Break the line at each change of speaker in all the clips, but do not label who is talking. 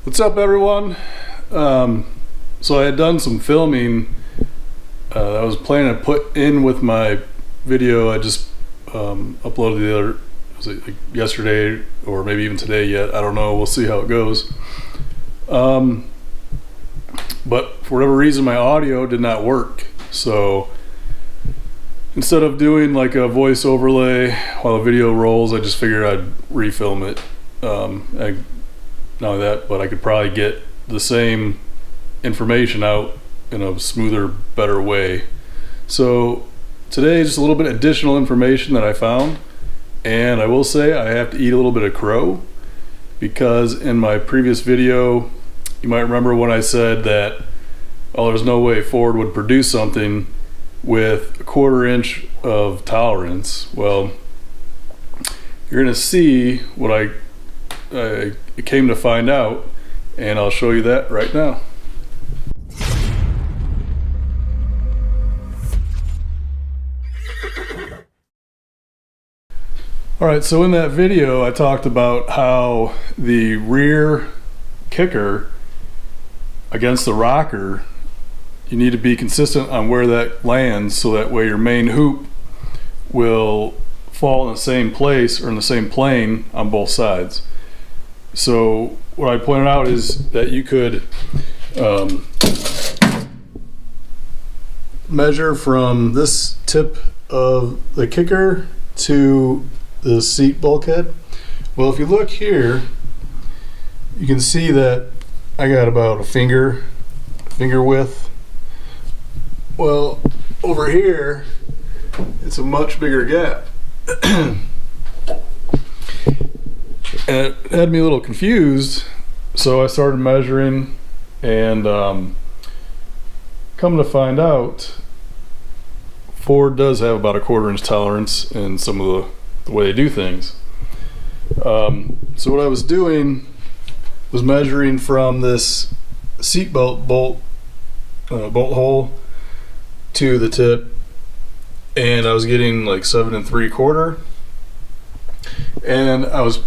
What's up, everyone? So I had done some filming that I was planning to put in with my video. I just uploaded the other, was it like yesterday or maybe even today yet? I don't know. We'll see how it goes. But for whatever reason, my audio did not work. So instead of doing like a voice overlay while the video rolls, I just figured I'd refilm it. Not only that, but I could probably get the same information out in a smoother, better way. So today, just a little bit of additional information that I found. And I will say I have to eat a little bit of crow, because in my previous video, you might remember when I said that, oh, there's no way Ford would produce something with a 1/4 inch of tolerance. Well, you're gonna see what I came to find out, and I'll show you that right now. Alright, so in that video I talked about how the rear kicker against the rocker, you need to be consistent on where that lands, so that way your main hoop will fall in the same place or in the same plane on both sides. So what I pointed out is that you could measure from this tip of the kicker to the seat bulkhead. Well, if you look here, you can see that I got about a finger width. Well, over here it's a much bigger gap. And it had me a little confused, so I started measuring, and come to find out, Ford does have about a 1/4 inch tolerance in some of the way they do things. So what I was doing was measuring from this seatbelt bolt hole to the tip, and I was getting like 7 3/4, and I was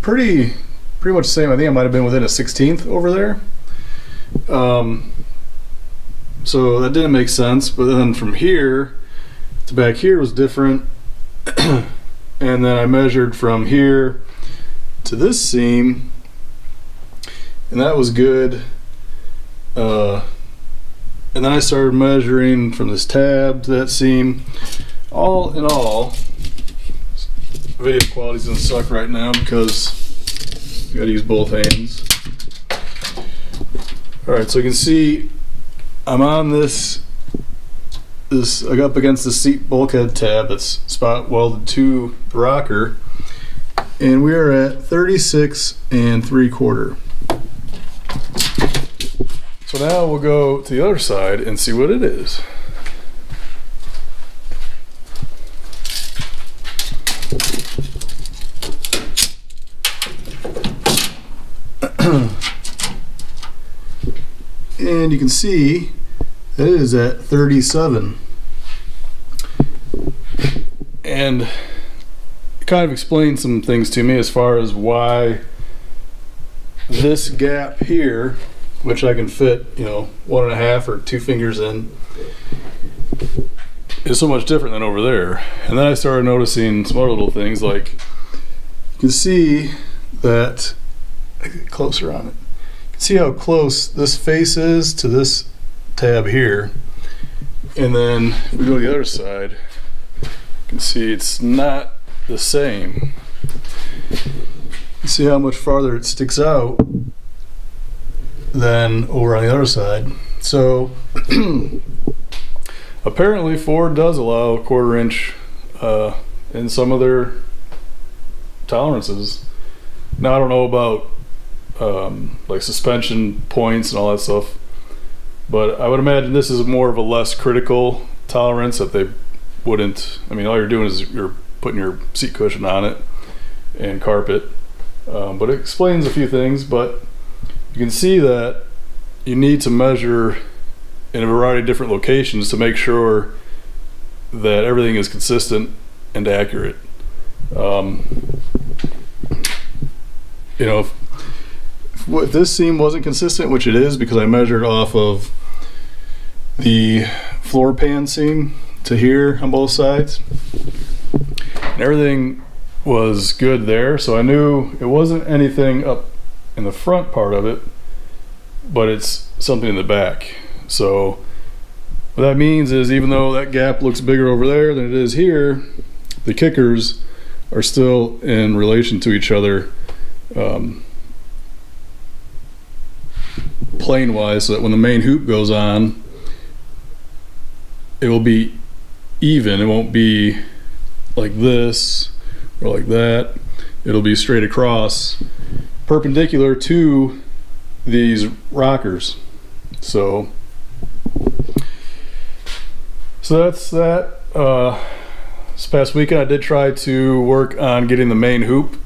pretty much the same. I think I might have been within a 1/16 over there. So that didn't make sense, but then from here to back here was different. And then I measured from here to this seam, and that was good. And then I started measuring from this tab to that seam. All in all, video quality's gonna suck right now because you gotta use both hands. Alright, so you can see I'm on this I got up against the seat bulkhead tab that's spot welded to the rocker, and we are at 36 3/4. So now we'll go to the other side and see what it is. And you can see that it is at 37. And it kind of explains some things to me as far as why this gap here, which I can fit, 1.5 or 2 fingers in, is so much different than over there. And then I started noticing some other little things, like you can see that, I get closer on it, you can see how close this face is to this tab here. And then if we go to the other side, you can see it's not the same. You see how much farther it sticks out than over on the other side. So apparently Ford does allow a 1/4 inch in some of their tolerances. Now I don't know about like suspension points and all that stuff, but I would imagine this is more of a less critical tolerance, that they wouldn't, all you're doing is you're putting your seat cushion on it and carpet. But it explains a few things, but you can see that you need to measure in a variety of different locations to make sure that everything is consistent and accurate. if this seam wasn't consistent, which it is because I measured off of the floor pan seam to here on both sides, and everything was good there, so I knew it wasn't anything up in the front part of it, but it's something in the back. So what that means is, even though that gap looks bigger over there than it is here, the kickers are still in relation to each other plane wise, so that when the main hoop goes on, it will be even. It won't be like this or like that. It'll be straight across, perpendicular to these rockers. So that's that. This past weekend I did try to work on getting the main hoop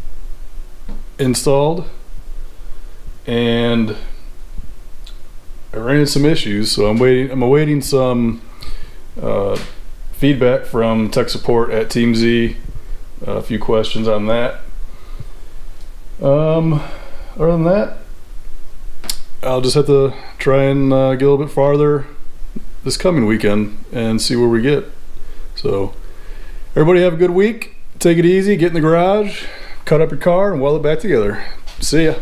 installed, and I ran into some issues, so I'm awaiting some feedback from tech support at Team Z. A few questions on that. Other than that, I'll just have to try and get a little bit farther this coming weekend and see where we get. So everybody have a good week. Take it easy, get in the garage, cut up your car, and weld it back together. See ya.